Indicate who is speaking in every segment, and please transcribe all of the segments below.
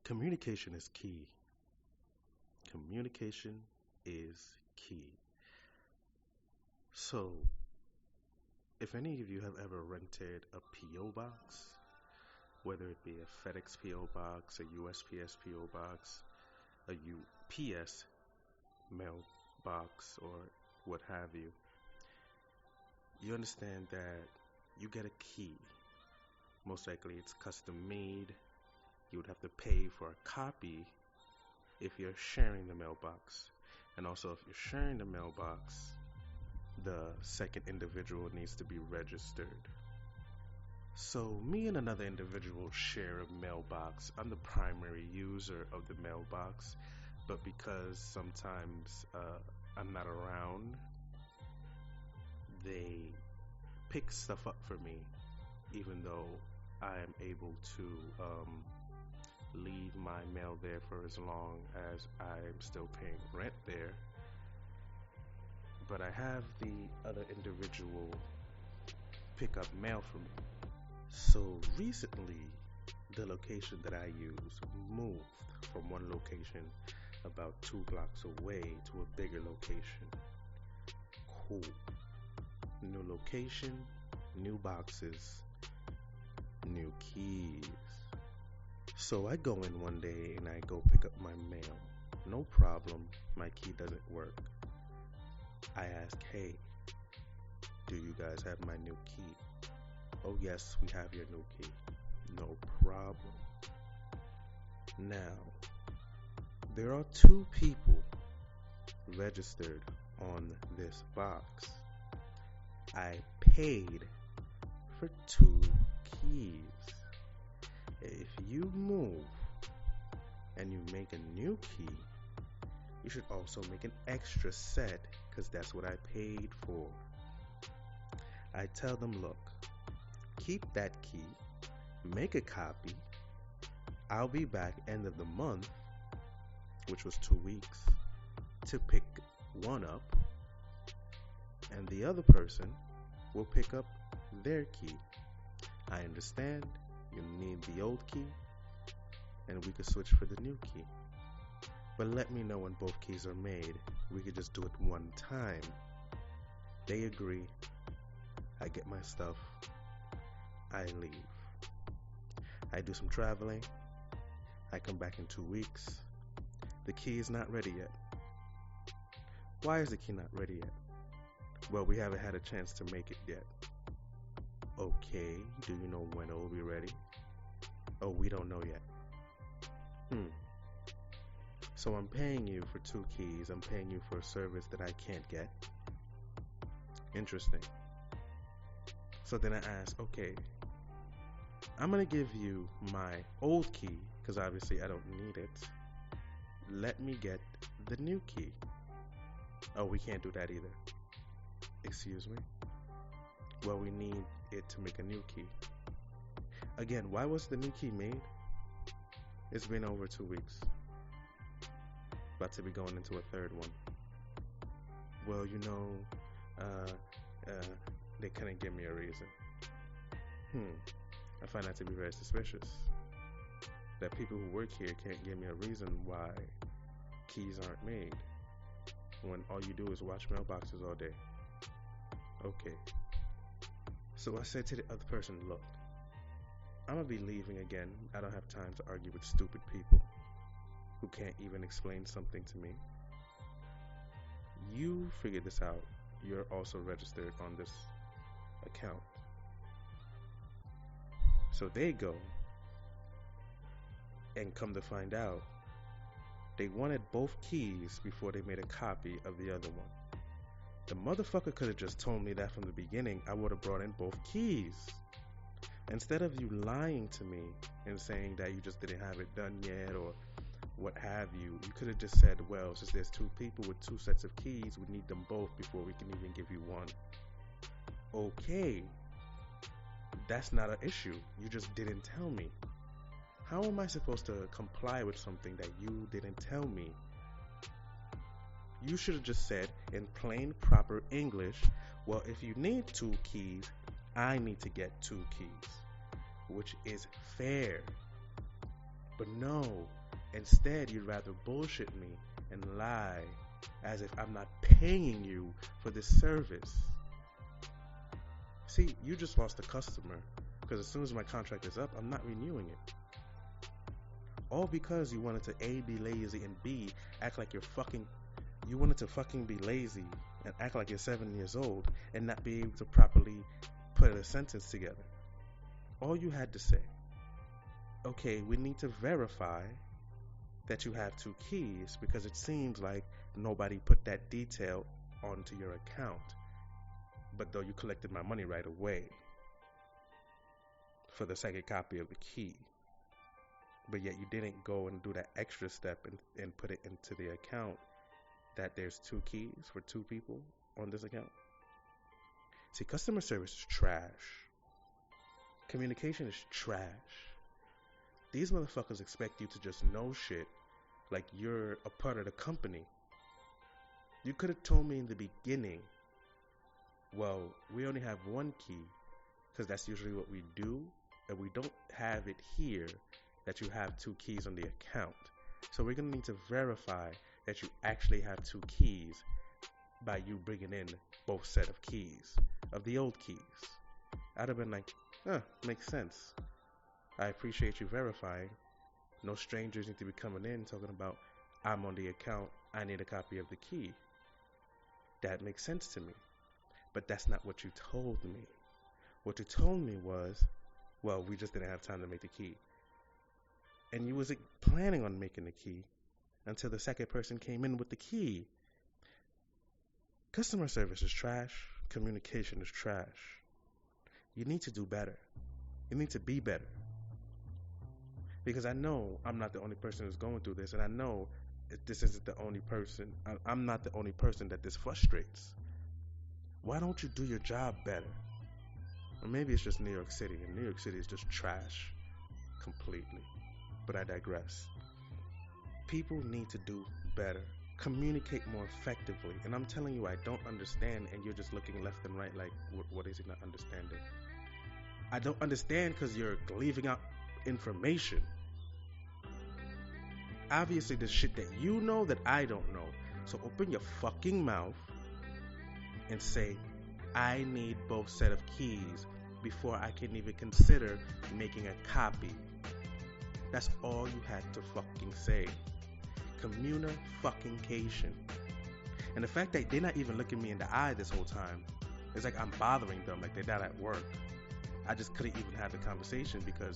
Speaker 1: Communication is key. Communication is key. So, if any of you have ever rented a P.O. box, whether it be a FedEx P.O. box, a USPS P.O. box, a UPS mail box, or what have you, you understand that you get a key. Most likely it's custom made. You would have to pay for a copy if you're sharing the mailbox. And also, if you're sharing the mailbox, the second individual needs to be registered. So, me and another individual share a mailbox. I'm the primary user of the mailbox, but because sometimes I'm not around, they pick stuff up for me, even though I am able to leave my mail there for as long as I'm still paying rent there. But I have the other individual pick up mail for me. So recently, the location that I use moved from one location about 2 blocks away to a bigger location. Cool. New location, new boxes, new keys. So I go in one day and I go pick up my mail. No problem, my key doesn't work. I ask, hey, do you guys have my new key? Oh yes, we have your new key. No problem. Now, there are 2 people registered on this box. I paid for 2 keys. If you move and you make a new key, you should also make an extra set, because that's what I paid for. I tell them, look, keep that key, make a copy. I'll be back end of the month, which was 2 weeks, to pick one up, and the other person will pick up their key. I understand you need the old key, and we could switch for the new key. But let me know when both keys are made. We could just do it one time. They agree. I get my stuff. I leave. I do some traveling. I come back in 2 weeks. The key is not ready yet. Why is the key not ready yet? Well, we haven't had a chance to make it yet. Okay, do you know when it will be ready? Oh, we don't know yet. So I'm paying you for 2 keys. I'm paying you for a service that I can't get. Interesting. So then I ask, okay, I'm going to give you my old key, because obviously I don't need it. Let me get the new key. Oh, we can't do that either. Excuse me? Well, we need it to make a new key. Again, why was the new key made? It's been over 2 weeks. About to be going into a third one. Well, they couldn't give me a reason. I find that to be very suspicious. That people who work here can't give me a reason why keys aren't made, when all you do is watch mailboxes all day. Okay. So I said to the other person, look, I'm going to be leaving again. I don't have time to argue with stupid people who can't even explain something to me. You figure this out. You're also registered on this account. So they go, and come to find out, they wanted both keys before they made a copy of the other one. The motherfucker could have just told me that from the beginning. I would have brought in both keys. Instead of you lying to me and saying that you just didn't have it done yet or what have you, you could have just said, well, since there's 2 people with 2 sets of keys, we need them both before we can even give you one. Okay, that's not an issue. You just didn't tell me. How am I supposed to comply with something that you didn't tell me? You should have just said in plain, proper English, well, if you need 2 keys, I need to get 2 keys, which is fair. But no, instead you'd rather bullshit me and lie as if I'm not paying you for this service. See, you just lost a customer because as soon as my contract is up, I'm not renewing it. All because you wanted to A, be lazy, and B, act like you wanted to fucking be lazy and act like you're 7 years old and not be able to properly put a sentence together. All you had to say, okay, we need to verify that you have 2 keys because it seems like nobody put that detail onto your account. But though you collected my money right away for the second copy of the key, but yet you didn't go and do that extra step and put it into the account that there's 2 keys for 2 people on this account. See, customer service is trash. Communication is trash. These motherfuckers expect you to just know shit like you're a part of the company. You could have told me in the beginning, well, we only have 1 key because that's usually what we do, and we don't have it here that you have 2 keys on the account. So we're going to need to verify that you actually have 2 keys by you bringing in both set of keys, of the old keys. I'd have been like, makes sense. I appreciate you verifying. No strangers need to be coming in talking about, I'm on the account, I need a copy of the key. That makes sense to me. But that's not what you told me. What you told me was, well, we just didn't have time to make the key. And you wasn't planning on making the key until the second person came in with the key. Customer service is trash. Communication is trash. You need to do better. You need to be better. Because I know I'm not the only person who's going through this, and I know this isn't the only person. I'm not the only person that this frustrates. Why don't you do your job better? Or maybe it's just New York City, and New York City is just trash completely. But I digress. People need to do better. Communicate more effectively. And I'm telling you, I don't understand, and you're just looking left and right like, what is he not understanding? I don't understand because you're leaving out information. Obviously, there's shit that you know that I don't know. So open your fucking mouth and say, I need both set of keys before I can even consider making a copy. That's all you had to fucking say. Communication. And the fact that they're not even looking me in the eye this whole time, it's like I'm bothering them, like they're not at work. I just couldn't even have the conversation because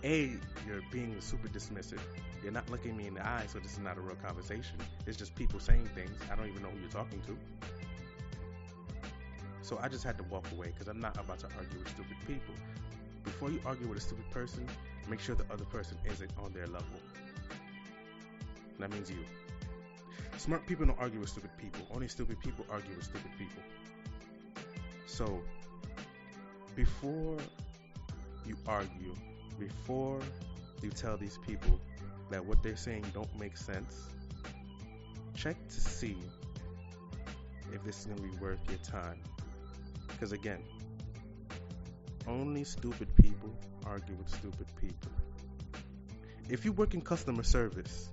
Speaker 1: A, you're being super dismissive. You're not looking me in the eye, so this is not a real conversation. It's just people saying things. I don't even know who you're talking to. So I just had to walk away because I'm not about to argue with stupid people. Before you argue with a stupid person, make sure the other person isn't on their level. That means you. Smart people don't argue with stupid people. Only stupid people argue with stupid people. So, before you argue, before you tell these people that what they're saying don't make sense, check to see if this is going to be worth your time. Because again, only stupid people argue with stupid people. If you work in customer service,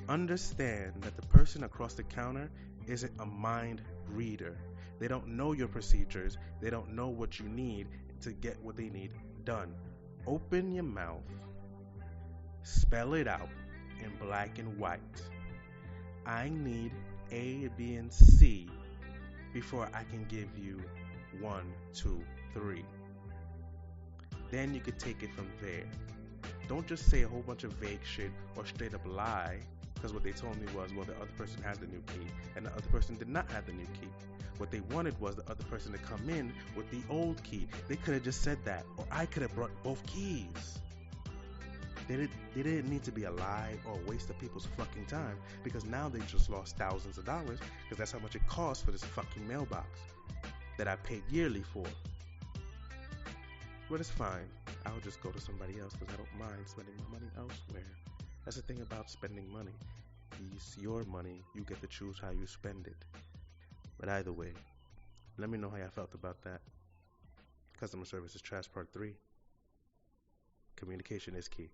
Speaker 1: understand that the person across the counter isn't a mind reader. They don't know your procedures. They don't know what you need to get what they need done. Open your mouth. Spell it out in black and white. I need A, B, and C before I can give you 1, 2, 3. Then you could take it from there. Don't just say a whole bunch of vague shit or straight up lie, because what they told me was, well, the other person has the new key, and the other person did not have the new key. What they wanted was the other person to come in with the old key. They could have just said that, or I could have brought both keys. They didn't need to be a lie or a waste of people's fucking time, because now they just lost thousands of dollars, because that's how much it costs for this fucking mailbox that I paid yearly for. But it's fine. I'll just go to somebody else because I don't mind spending my money elsewhere. That's the thing about spending money. It's your money. You get to choose how you spend it. But either way, let me know how y'all felt about that. Customer service is trash part 3. Communication is key.